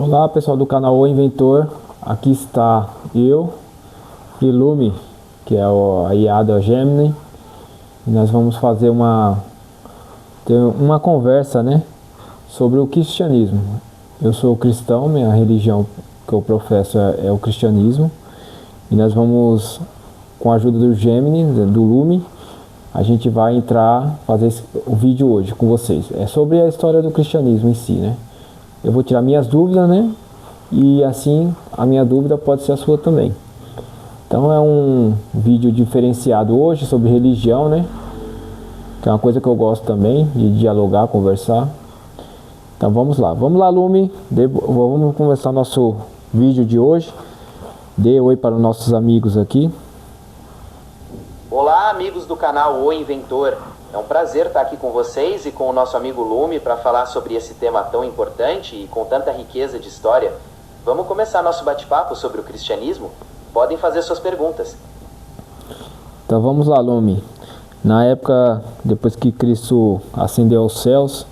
Olá pessoal do canal O Inventor, aqui está eu e Lume, que é a IA da Gemini, e nós vamos fazer ter uma conversa, né, sobre o cristianismo. Eu sou cristão, minha religião que eu professo é o cristianismo, e nós vamos, com a ajuda do Gemini, do Lume, a gente vai fazer o vídeo hoje com vocês. É sobre a história do cristianismo em si, né? Eu vou tirar minhas dúvidas, né? E assim a minha dúvida pode ser a sua também. Então é um vídeo diferenciado hoje sobre religião, né? Que é uma coisa que eu gosto também de dialogar, conversar. Então vamos lá, Lume. Vamos começar nosso vídeo de hoje. Dê oi para os nossos amigos aqui. Olá, amigos do canal O Inventor. É um prazer estar aqui com vocês e com o nosso amigo Lume para falar sobre esse tema tão importante e com tanta riqueza de história. Vamos começar nosso bate-papo sobre o cristianismo? Podem fazer suas perguntas. Então vamos lá, Lume. Na época, depois que Cristo ascendeu aos céus,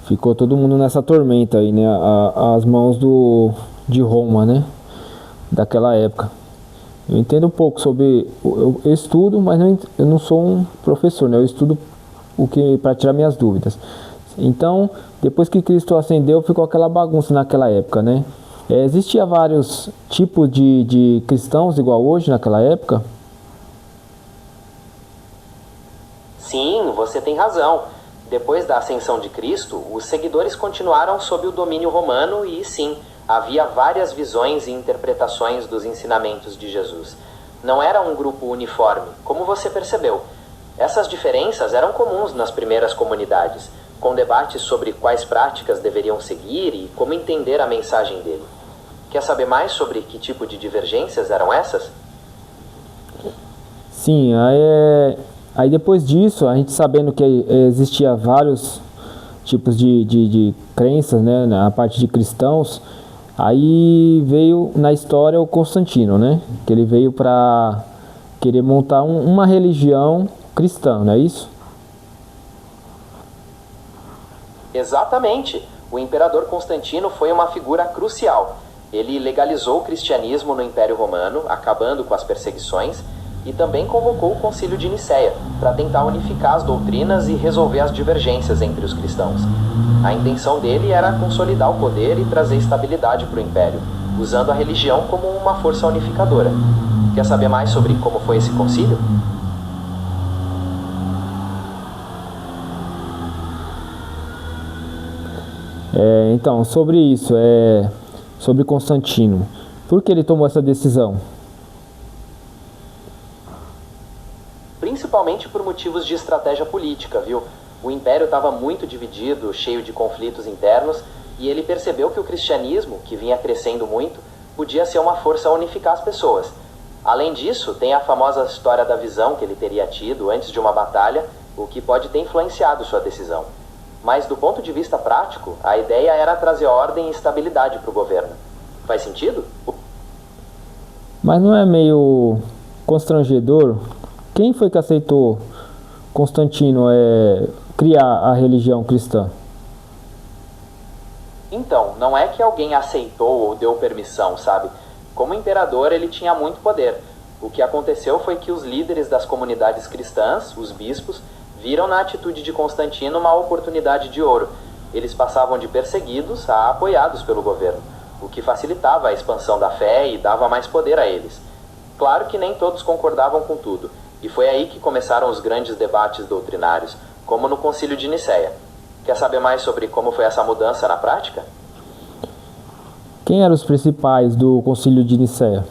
ficou todo mundo nessa tormenta aí, né? As mãos de Roma, né? Daquela época. Eu entendo um pouco sobre, eu estudo, mas eu não sou um professor, né? Eu estudo para tirar minhas dúvidas. Então, depois que Cristo ascendeu, ficou aquela bagunça naquela época, né? Existia vários tipos de cristãos igual hoje naquela época? Sim, você tem razão. Depois da ascensão de Cristo, os seguidores continuaram sob o domínio romano e, sim, havia várias visões e interpretações dos ensinamentos de Jesus. Não era um grupo uniforme, como você percebeu. Essas diferenças eram comuns nas primeiras comunidades, com debates sobre quais práticas deveriam seguir e como entender a mensagem dele. Quer saber mais sobre que tipo de divergências eram essas? Sim, aí depois disso, a gente sabendo que existia vários tipos de crenças, né, na parte de cristãos, aí veio na história o Constantino, né, que ele veio para querer montar uma religião cristã, não é isso? Exatamente! O imperador Constantino foi uma figura crucial. Ele legalizou o cristianismo no Império Romano, acabando com as perseguições, e também convocou o Concílio de Nicéia para tentar unificar as doutrinas e resolver as divergências entre os cristãos. A intenção dele era consolidar o poder e trazer estabilidade para o Império, usando a religião como uma força unificadora. Quer saber mais sobre como foi esse concílio? Então, sobre isso, sobre Constantino, por que ele tomou essa decisão? Principalmente por motivos de estratégia política, viu? O Império estava muito dividido, cheio de conflitos internos, e ele percebeu que o cristianismo, que vinha crescendo muito, podia ser uma força a unificar as pessoas. Além disso, tem a famosa história da visão que ele teria tido antes de uma batalha, o que pode ter influenciado sua decisão. Mas do ponto de vista prático, a ideia era trazer ordem e estabilidade para o governo. Faz sentido? Mas não é meio constrangedor? Quem foi que aceitou Constantino criar a religião cristã? Então, não é que alguém aceitou ou deu permissão, sabe? Como imperador, ele tinha muito poder. O que aconteceu foi que os líderes das comunidades cristãs, os bispos, viram na atitude de Constantino uma oportunidade de ouro. Eles passavam de perseguidos a apoiados pelo governo, o que facilitava a expansão da fé e dava mais poder a eles. Claro que nem todos concordavam com tudo, e foi aí que começaram os grandes debates doutrinários, como no Concílio de Nicéia. Quer saber mais sobre como foi essa mudança na prática? Quem eram os principais do Concílio de Nicéia?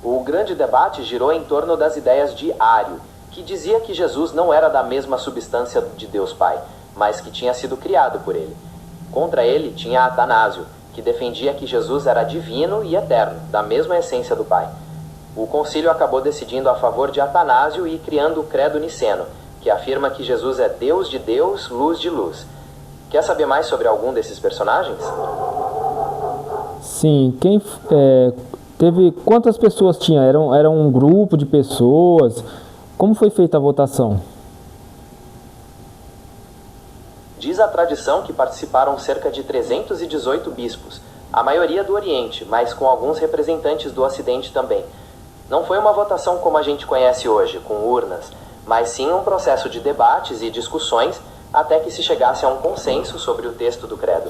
O grande debate girou em torno das ideias de Ário, que dizia que Jesus não era da mesma substância de Deus Pai, mas que tinha sido criado por ele. Contra ele tinha Atanásio, que defendia que Jesus era divino e eterno, da mesma essência do Pai. O concílio acabou decidindo a favor de Atanásio e criando o Credo Niceno, que afirma que Jesus é Deus de Deus, luz de luz. Quer saber mais sobre algum desses personagens? Sim, quantas pessoas tinha? Era um grupo de pessoas? Como foi feita a votação? Diz a tradição que participaram cerca de 318 bispos, a maioria do Oriente, mas com alguns representantes do Ocidente também. Não foi uma votação como a gente conhece hoje, com urnas, mas sim um processo de debates e discussões até que se chegasse a um consenso sobre o texto do credo.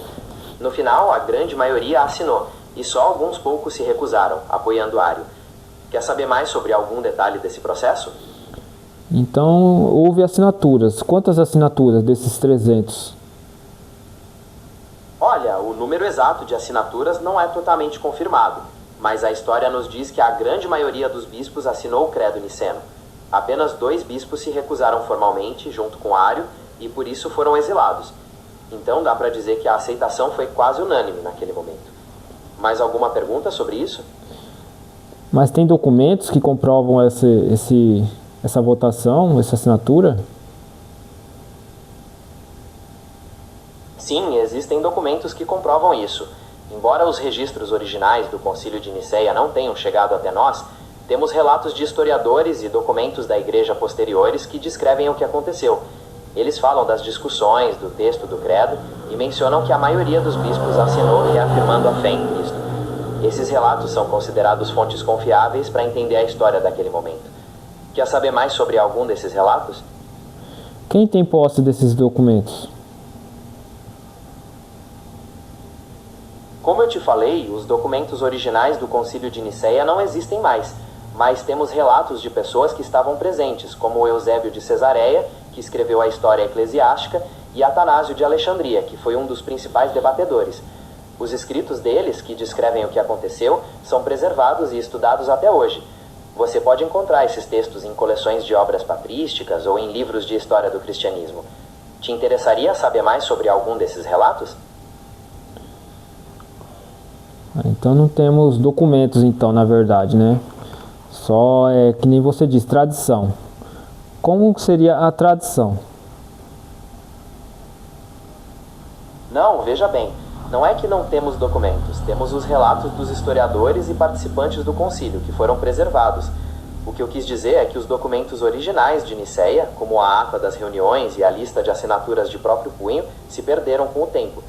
No final, a grande maioria assinou, e só alguns poucos se recusaram, apoiando Ário. Quer saber mais sobre algum detalhe desse processo? Então, houve assinaturas. Quantas assinaturas desses 300? Olha, o número exato de assinaturas não é totalmente confirmado, mas a história nos diz que a grande maioria dos bispos assinou o credo niceno. Apenas 2 bispos se recusaram formalmente, junto com Ário, e por isso foram exilados. Então dá para dizer que a aceitação foi quase unânime naquele momento. Mais alguma pergunta sobre isso? Mas tem documentos que comprovam essa votação, essa assinatura? Sim, existem documentos que comprovam isso. Embora os registros originais do Concílio de Nicéia não tenham chegado até nós, temos relatos de historiadores e documentos da Igreja posteriores que descrevem o que aconteceu. Eles falam das discussões, do texto do credo e mencionam que a maioria dos bispos assinou reafirmando a fé em Cristo. Esses relatos são considerados fontes confiáveis para entender a história daquele momento. Quer saber mais sobre algum desses relatos? Quem tem posse desses documentos? Como eu te falei, os documentos originais do Concílio de Nicéia não existem mais, mas temos relatos de pessoas que estavam presentes, como Eusébio de Cesareia, que escreveu a História Eclesiástica, e Atanásio de Alexandria, que foi um dos principais debatedores. Os escritos deles, que descrevem o que aconteceu, são preservados e estudados até hoje. Você pode encontrar esses textos em coleções de obras patrísticas ou em livros de história do cristianismo. Te interessaria saber mais sobre algum desses relatos? Então não temos documentos, então, na verdade, né? Só que nem você diz, tradição. Como seria a tradição? Não, veja bem, não é que não temos documentos, temos os relatos dos historiadores e participantes do concílio, que foram preservados. O que eu quis dizer é que os documentos originais de Nicéia, como a ata das reuniões e a lista de assinaturas de próprio punho, se perderam com o tempo.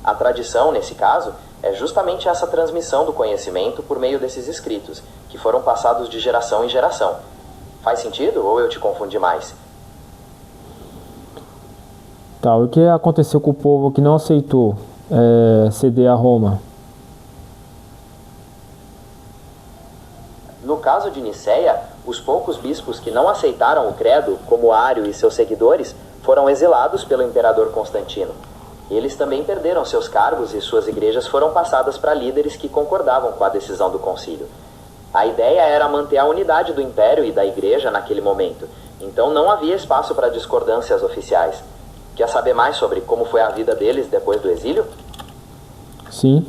A tradição, nesse caso, é justamente essa transmissão do conhecimento por meio desses escritos, que foram passados de geração em geração. Faz sentido ou eu te confundi mais? Tá, o que aconteceu com o povo que não aceitou ceder a Roma? No caso de Nicéia, os poucos bispos que não aceitaram o credo, como Ário e seus seguidores, foram exilados pelo imperador Constantino. Eles também perderam seus cargos e suas igrejas foram passadas para líderes que concordavam com a decisão do concílio. A ideia era manter a unidade do império e da igreja naquele momento, então não havia espaço para discordâncias oficiais. Quer saber mais sobre como foi a vida deles depois do exílio? Sim.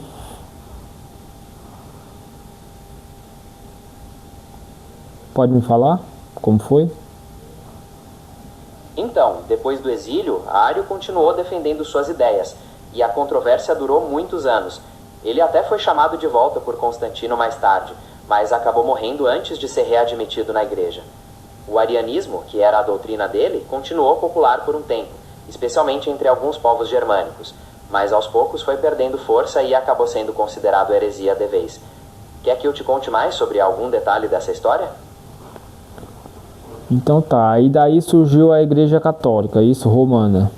Pode me falar como foi? Então, depois do exílio, Ário continuou defendendo suas ideias, e a controvérsia durou muitos anos. Ele até foi chamado de volta por Constantino mais tarde, mas acabou morrendo antes de ser readmitido na igreja. O arianismo, que era a doutrina dele, continuou popular por um tempo, especialmente entre alguns povos germânicos, mas aos poucos foi perdendo força e acabou sendo considerado heresia de vez. Quer que eu te conte mais sobre algum detalhe dessa história? Então tá, e daí surgiu a Igreja Católica, isso, romana.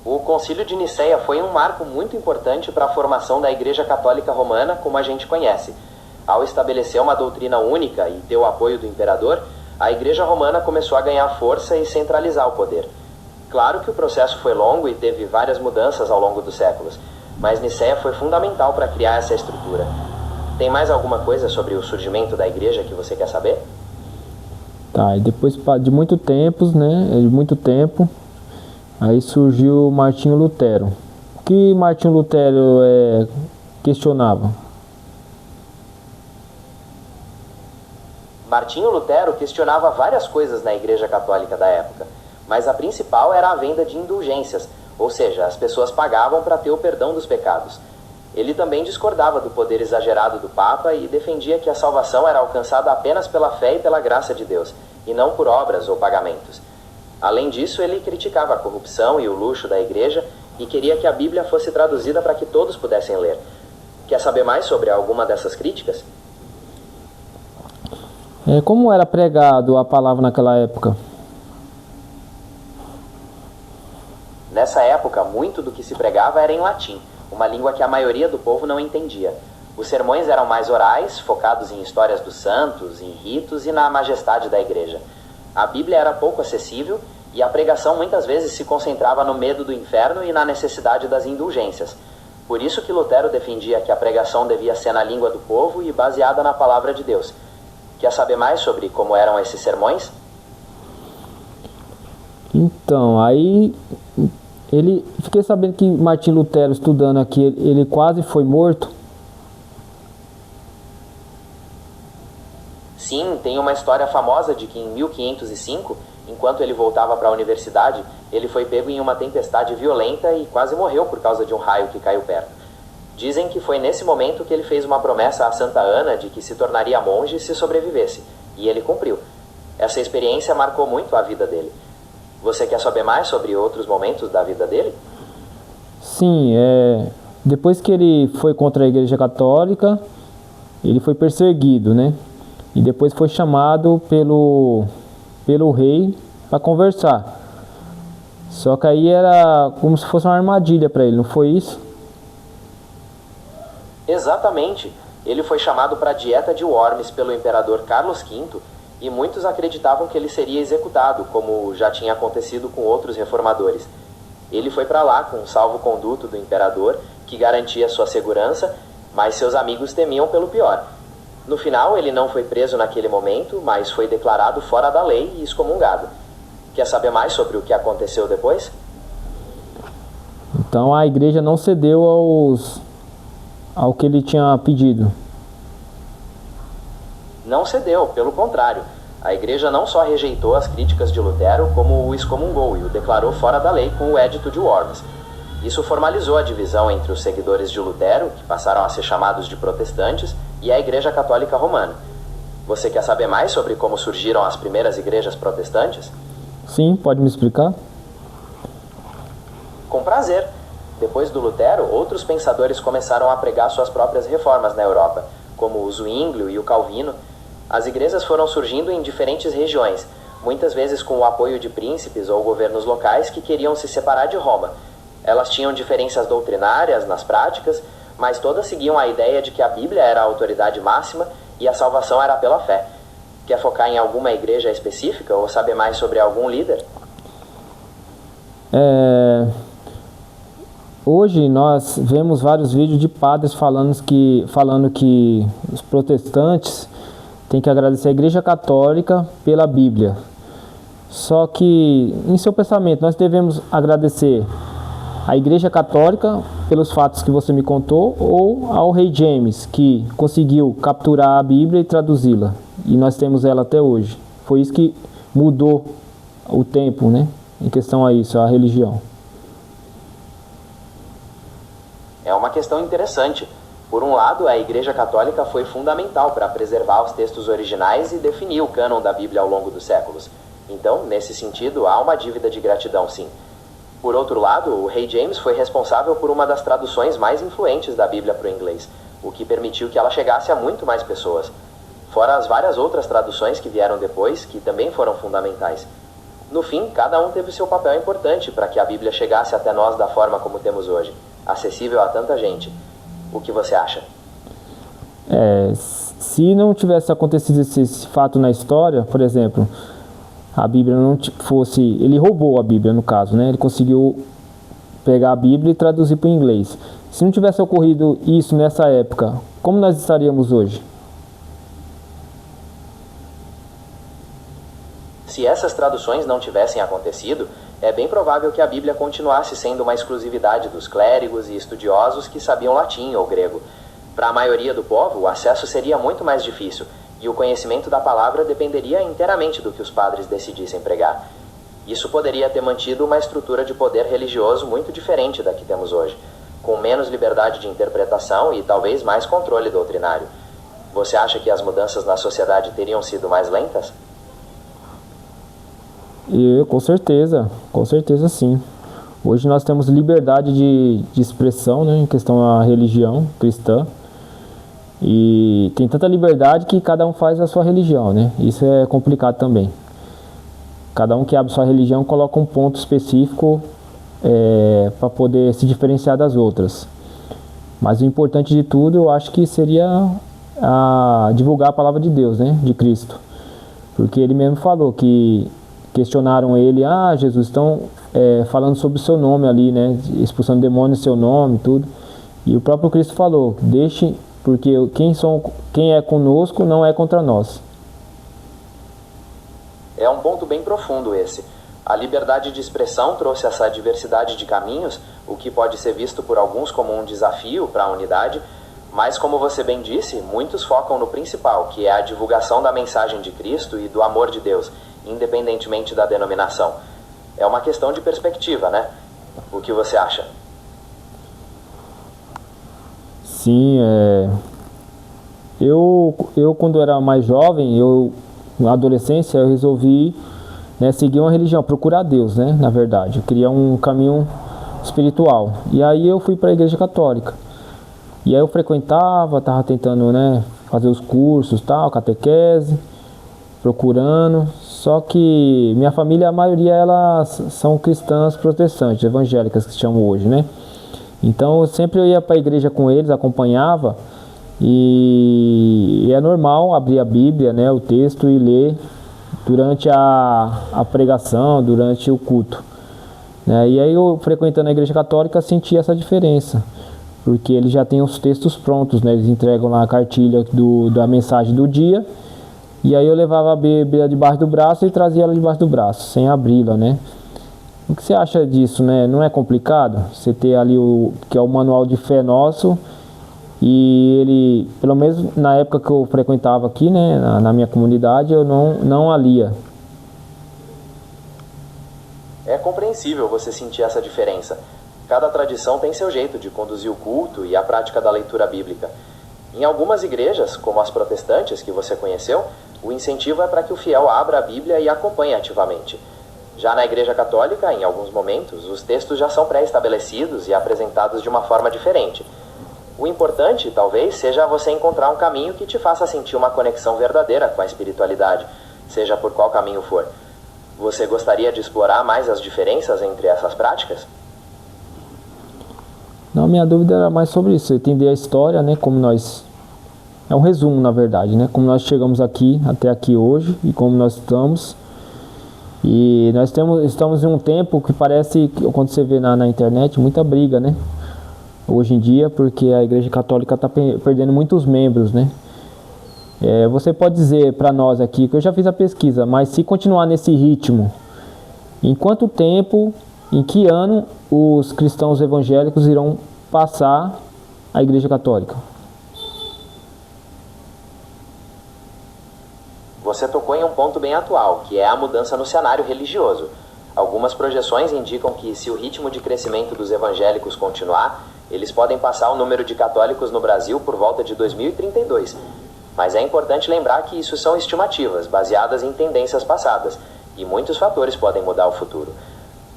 O Concílio de Nicéia foi um marco muito importante para a formação da Igreja Católica Romana como a gente conhece. Ao estabelecer uma doutrina única e ter o apoio do imperador, a Igreja Romana começou a ganhar força e centralizar o poder. Claro que o processo foi longo e teve várias mudanças ao longo dos séculos, mas Nicéia foi fundamental para criar essa estrutura. Tem mais alguma coisa sobre o surgimento da Igreja que você quer saber? Tá, e depois de muito tempo, aí surgiu Martinho Lutero. O que Martinho Lutero questionava? Martinho Lutero questionava várias coisas na Igreja Católica da época, mas a principal era a venda de indulgências, ou seja, as pessoas pagavam para ter o perdão dos pecados. Ele também discordava do poder exagerado do Papa e defendia que a salvação era alcançada apenas pela fé e pela graça de Deus, e não por obras ou pagamentos. Além disso, ele criticava a corrupção e o luxo da igreja e queria que a Bíblia fosse traduzida para que todos pudessem ler. Quer saber mais sobre alguma dessas críticas? Como era pregado a palavra naquela época? Nessa época, muito do que se pregava era em latim, uma língua que a maioria do povo não entendia. Os sermões eram mais orais, focados em histórias dos santos, em ritos e na majestade da igreja. A Bíblia era pouco acessível e a pregação muitas vezes se concentrava no medo do inferno e na necessidade das indulgências. Por isso que Lutero defendia que a pregação devia ser na língua do povo e baseada na palavra de Deus. Quer saber mais sobre como eram esses sermões? Então, aí fiquei sabendo que Martim Lutero, estudando aqui, ele quase foi morto. Sim, tem uma história famosa de que em 1505, enquanto ele voltava para a universidade, ele foi pego em uma tempestade violenta e quase morreu por causa de um raio que caiu perto. Dizem que foi nesse momento que ele fez uma promessa a Santa Ana de que se tornaria monge se sobrevivesse, e ele cumpriu. Essa experiência marcou muito a vida dele. Você quer saber mais sobre outros momentos da vida dele? Sim, depois que ele foi contra a Igreja Católica, ele foi perseguido, né? E depois foi chamado pelo rei para conversar. Só que aí era como se fosse uma armadilha para ele, não foi isso? Exatamente. Ele foi chamado para a dieta de Worms pelo imperador Carlos V e muitos acreditavam que ele seria executado, como já tinha acontecido com outros reformadores. Ele foi para lá com um salvo-conduto do imperador, que garantia sua segurança, mas seus amigos temiam pelo pior. No final, ele não foi preso naquele momento, mas foi declarado fora da lei e excomungado. Quer saber mais sobre o que aconteceu depois? Então a igreja não cedeu ao que ele tinha pedido. Não cedeu, pelo contrário. A igreja não só rejeitou as críticas de Lutero, como o excomungou e o declarou fora da lei com o Edito de Worms. Isso formalizou a divisão entre os seguidores de Lutero, que passaram a ser chamados de protestantes, e a Igreja Católica Romana. Você quer saber mais sobre como surgiram as primeiras igrejas protestantes? Sim, pode me explicar? Com prazer. Depois do Lutero, outros pensadores começaram a pregar suas próprias reformas na Europa, como o Zwinglio e o Calvino. As igrejas foram surgindo em diferentes regiões, muitas vezes com o apoio de príncipes ou governos locais que queriam se separar de Roma. Elas tinham diferenças doutrinárias nas práticas, mas todas seguiam a ideia de que a Bíblia era a autoridade máxima e a salvação era pela fé. Quer focar em alguma igreja específica ou saber mais sobre algum líder? Hoje nós vemos vários vídeos de padres falando que os protestantes têm que agradecer a Igreja Católica pela Bíblia. Só que, em seu pensamento, nós devemos agradecer a Igreja Católica pelos fatos que você me contou ou ao rei James, que conseguiu capturar a Bíblia e traduzi-la. E nós temos ela até hoje. Foi isso que mudou o tempo, né? Em questão a isso, a religião. É uma questão interessante. Por um lado, a Igreja Católica foi fundamental para preservar os textos originais e definir o cânon da Bíblia ao longo dos séculos. Então, nesse sentido, há uma dívida de gratidão, sim. Por outro lado, o rei James foi responsável por uma das traduções mais influentes da Bíblia para o inglês, o que permitiu que ela chegasse a muito mais pessoas. Fora as várias outras traduções que vieram depois, que também foram fundamentais. No fim, cada um teve seu papel importante para que a Bíblia chegasse até nós da forma como temos hoje, acessível a tanta gente. O que você acha? Se não tivesse acontecido esse fato na história, por exemplo, a Bíblia não fosse... Ele roubou a Bíblia, no caso, né? Ele conseguiu pegar a Bíblia e traduzir para o inglês. Se não tivesse ocorrido isso nessa época, como nós estaríamos hoje? Se essas traduções não tivessem acontecido, é bem provável que a Bíblia continuasse sendo uma exclusividade dos clérigos e estudiosos que sabiam latim ou grego. Para a maioria do povo, o acesso seria muito mais difícil, e o conhecimento da palavra dependeria inteiramente do que os padres decidissem pregar. Isso poderia ter mantido uma estrutura de poder religioso muito diferente da que temos hoje, com menos liberdade de interpretação e talvez mais controle doutrinário. Você acha que as mudanças na sociedade teriam sido mais lentas? E com certeza sim. Hoje nós temos liberdade de expressão, né, em questão à religião cristã. E tem tanta liberdade que cada um faz a sua religião, né? Isso é complicado também. Cada um que abre sua religião coloca um ponto específico para poder se diferenciar das outras. Mas o importante de tudo, eu acho que seria divulgar a palavra de Deus, né? De Cristo. Porque ele mesmo falou que questionaram ele, Jesus, estão falando sobre o seu nome ali, né? Expulsando demônios em seu nome, tudo. E o próprio Cristo falou, deixe, porque quem é conosco não é contra nós. É um ponto bem profundo esse. A liberdade de expressão trouxe essa diversidade de caminhos, o que pode ser visto por alguns como um desafio para a unidade, mas como você bem disse, muitos focam no principal, que é a divulgação da mensagem de Cristo e do amor de Deus, independentemente da denominação. É uma questão de perspectiva, né? O que você acha? Sim, eu quando era mais jovem, na adolescência, eu resolvi, né, seguir uma religião, procurar Deus, né, na verdade. Eu queria um caminho espiritual. E aí eu fui para a igreja católica. E aí eu frequentava, estava tentando, né, fazer os cursos, tal, catequese, procurando. Só que minha família, a maioria, elas são cristãs protestantes, evangélicas, que se chamam hoje, né. Então sempre eu ia para a igreja com eles, acompanhava. E é normal abrir a Bíblia, né, o texto, e ler durante a pregação, durante o culto, né? E aí eu, frequentando a igreja católica, senti essa diferença, porque eles já têm os textos prontos, né? Eles entregam lá a cartilha da mensagem do dia, e aí eu levava a Bíblia debaixo do braço e trazia ela debaixo do braço, sem abri-la, né? O que você acha disso, né? Não é complicado você ter ali que é o manual de fé nosso, e ele, pelo menos na época que eu frequentava aqui, né, na minha comunidade, eu não a lia. É compreensível você sentir essa diferença. Cada tradição tem seu jeito de conduzir o culto e a prática da leitura bíblica. Em algumas igrejas, como as protestantes que você conheceu, o incentivo é para que o fiel abra a Bíblia e acompanhe ativamente. Já na igreja católica, em alguns momentos, os textos já são pré-estabelecidos e apresentados de uma forma diferente. O importante, talvez, seja você encontrar um caminho que te faça sentir uma conexão verdadeira com a espiritualidade, seja por qual caminho for. Você gostaria de explorar mais as diferenças entre essas práticas? Não, minha dúvida era mais sobre isso, entender a história, né, como nós... É um resumo, na verdade, né, como nós chegamos aqui, até aqui hoje, e como nós estamos. E nós estamos em um tempo que parece, quando você vê na internet, muita briga, né? Hoje em dia, porque a Igreja Católica está perdendo muitos membros, né? Você pode dizer para nós aqui, que eu já fiz a pesquisa, mas se continuar nesse ritmo, em quanto tempo, em que ano os cristãos evangélicos irão passar a Igreja Católica? Você tocou em um ponto bem atual, que é a mudança no cenário religioso. Algumas projeções indicam que, se o ritmo de crescimento dos evangélicos continuar, eles podem passar o número de católicos no Brasil por volta de 2032. Mas é importante lembrar que isso são estimativas, baseadas em tendências passadas, e muitos fatores podem mudar o futuro.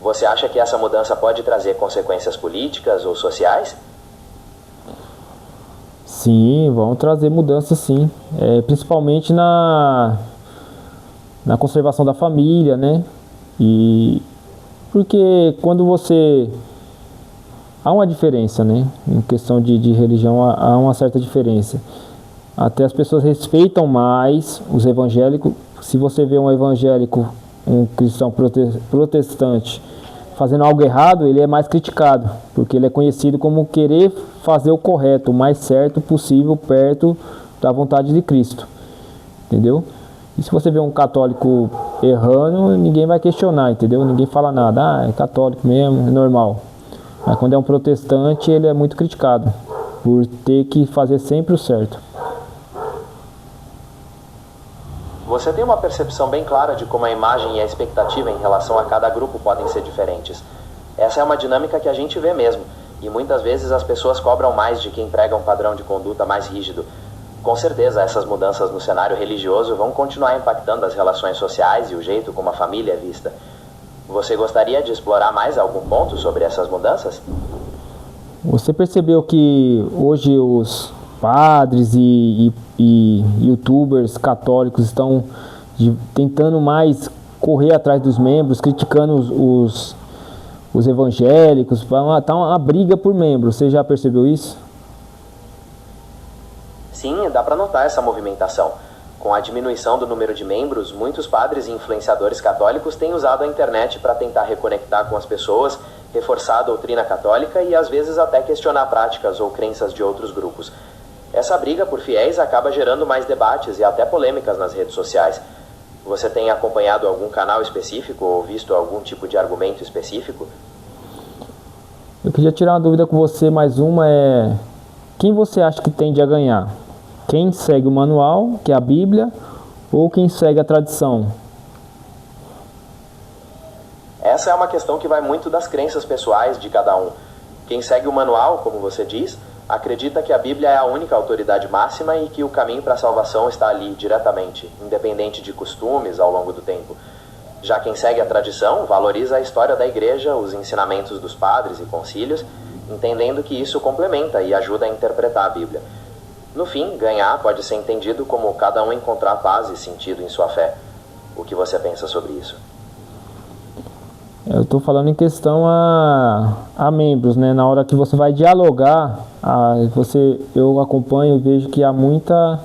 Você acha que essa mudança pode trazer consequências políticas ou sociais? Sim, vão trazer mudanças, sim. Principalmente na conservação da família, né? E porque quando você... Há uma diferença, né? Em questão de religião, há uma certa diferença. Até as pessoas respeitam mais os evangélicos. Se você vê um evangélico, um cristão protestante, fazendo algo errado, ele é mais criticado, porque ele é conhecido como querer fazer o correto, o mais certo possível, perto da vontade de Cristo. Entendeu? E se você vê um católico errando, ninguém vai questionar, entendeu? Ninguém fala nada. É católico mesmo, é normal. Mas quando é um protestante, ele é muito criticado por ter que fazer sempre o certo. Você tem uma percepção bem clara de como a imagem e a expectativa em relação a cada grupo podem ser diferentes. Essa é uma dinâmica que a gente vê mesmo, e muitas vezes as pessoas cobram mais de quem prega um padrão de conduta mais rígido. Com certeza, essas mudanças no cenário religioso vão continuar impactando as relações sociais e o jeito como a família é vista. Você gostaria de explorar mais algum ponto sobre essas mudanças? Você percebeu que hoje os padres e youtubers católicos estão tentando mais correr atrás dos membros, criticando os evangélicos, tá uma briga por membros. Você já percebeu isso? Sim, dá para notar essa movimentação. Com a diminuição do número de membros, muitos padres e influenciadores católicos têm usado a internet para tentar reconectar com as pessoas, reforçar a doutrina católica e às vezes até questionar práticas ou crenças de outros grupos. Essa briga por fiéis acaba gerando mais debates e até polêmicas nas redes sociais. Você tem acompanhado algum canal específico ou visto algum tipo de argumento específico? Eu queria tirar uma dúvida com você, mais uma é: quem você acha que tende a ganhar? Quem segue o manual, que é a Bíblia, ou quem segue a tradição? Essa é uma questão que vai muito das crenças pessoais de cada um. Quem segue o manual, como você diz, acredita que a Bíblia é a única autoridade máxima e que o caminho para a salvação está ali diretamente, independente de costumes ao longo do tempo. Já quem segue a tradição valoriza a história da igreja, os ensinamentos dos padres e concílios, entendendo que isso complementa e ajuda a interpretar a Bíblia. No fim, ganhar pode ser entendido como cada um encontrar paz e sentido em sua fé. O que você pensa sobre isso? Eu estou falando em questão a membros, né? Na hora que você vai dialogar, eu acompanho e vejo que há muita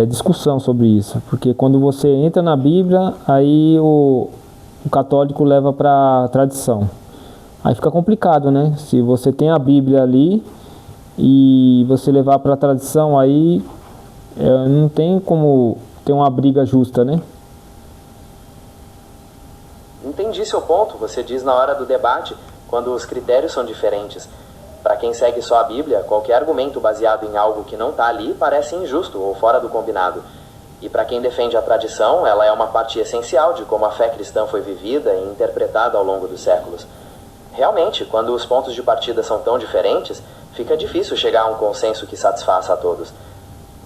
discussão sobre isso. Porque quando você entra na Bíblia, aí o católico leva para a tradição. Aí fica complicado, né? Se você tem a Bíblia ali e você levar para a tradição, aí não tem como ter uma briga justa, né? Entendi seu ponto. Você diz na hora do debate, quando os critérios são diferentes. Para quem segue só a Bíblia, qualquer argumento baseado em algo que não está ali parece injusto ou fora do combinado. E para quem defende a tradição, ela é uma parte essencial de como a fé cristã foi vivida e interpretada ao longo dos séculos. Realmente, quando os pontos de partida são tão diferentes, fica difícil chegar a um consenso que satisfaça a todos.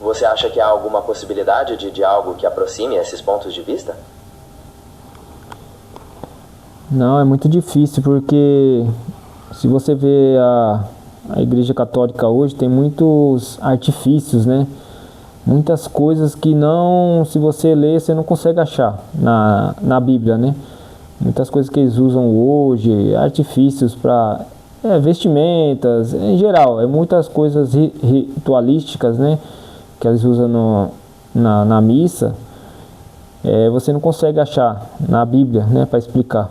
Você acha que há alguma possibilidade de diálogo que aproxime esses pontos de vista? Não, é muito difícil, porque se você vê a Igreja Católica hoje, tem muitos artifícios, né? Muitas coisas que não, se você ler, você não consegue achar na Bíblia, né? Muitas coisas que eles usam hoje, artifícios para vestimentas, em geral, muitas coisas ritualísticas, né? Que eles usam na missa, você não consegue achar na Bíblia, né? Para explicar.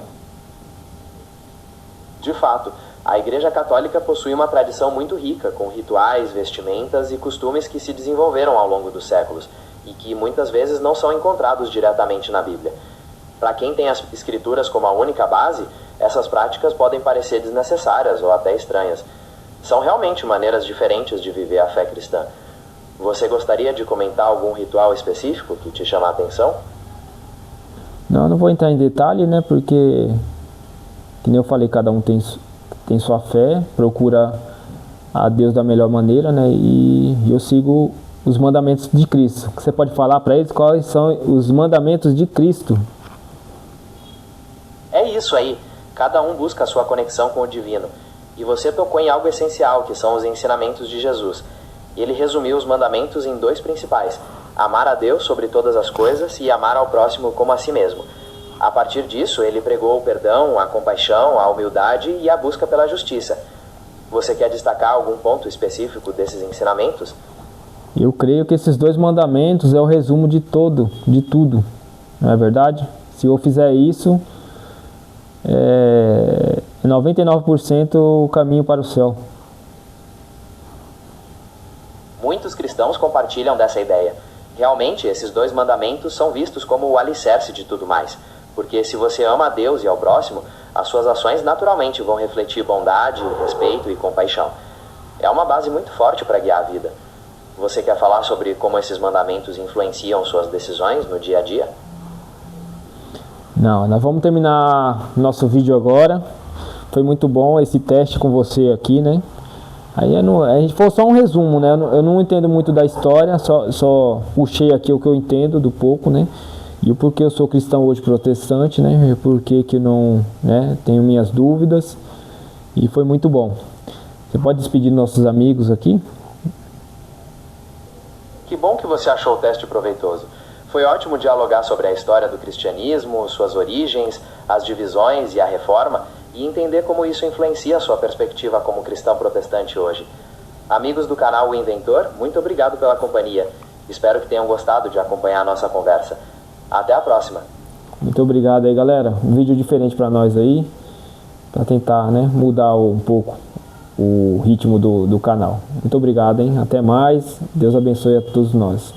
De fato, a Igreja Católica possui uma tradição muito rica, com rituais, vestimentas e costumes que se desenvolveram ao longo dos séculos e que muitas vezes não são encontrados diretamente na Bíblia. Para quem tem as Escrituras como a única base, essas práticas podem parecer desnecessárias ou até estranhas. São realmente maneiras diferentes de viver a fé cristã. Você gostaria de comentar algum ritual específico que te chama a atenção? Não vou entrar em detalhe, né? Porque, que nem eu falei, cada um tem sua fé, procura a Deus da melhor maneira, né? E eu sigo os mandamentos de Cristo. Você pode falar para eles quais são os mandamentos de Cristo? É isso aí. Cada um busca a sua conexão com o divino. E você tocou em algo essencial, que são os ensinamentos de Jesus. Ele resumiu os mandamentos em 2 principais: amar a Deus sobre todas as coisas e amar ao próximo como a si mesmo. A partir disso, ele pregou o perdão, a compaixão, a humildade e a busca pela justiça. Você quer destacar algum ponto específico desses ensinamentos? Eu creio que esses 2 mandamentos é o resumo de tudo, não é verdade? Se eu fizer isso, 99% o caminho para o céu. Muitos cristãos compartilham dessa ideia. Realmente, esses 2 mandamentos são vistos como o alicerce de tudo mais. Porque se você ama a Deus e ao próximo, as suas ações naturalmente vão refletir bondade, respeito e compaixão. É uma base muito forte para guiar a vida. Você quer falar sobre como esses mandamentos influenciam suas decisões no dia a dia? Não, nós vamos terminar nosso vídeo agora. Foi muito bom esse teste com você aqui, né? Aí a gente foi só um resumo, né? Eu não entendo muito da história, só puxei aqui o que eu entendo do pouco, né? E o porquê eu sou cristão hoje protestante, né? E o porquê que não, né? Tenho minhas dúvidas. E foi muito bom. Você pode despedir nossos amigos aqui? Que bom que você achou o teste proveitoso. Foi ótimo dialogar sobre a história do cristianismo, suas origens, as divisões e a reforma, e entender como isso influencia a sua perspectiva como cristão protestante hoje. Amigos do canal O Inventor, muito obrigado pela companhia. Espero que tenham gostado de acompanhar a nossa conversa. Até a próxima. Muito obrigado aí, galera. Um vídeo diferente para nós aí, para tentar, né, mudar um pouco o ritmo do canal. Muito obrigado, hein? Até mais. Deus abençoe a todos nós.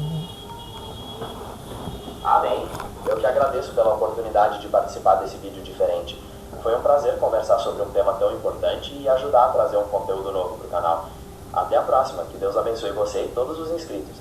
Amém. Eu que agradeço pela oportunidade de participar desse vídeo diferente. Foi um prazer conversar sobre um tema tão importante e ajudar a trazer um conteúdo novo para o canal. Até a próxima. Que Deus abençoe você e todos os inscritos.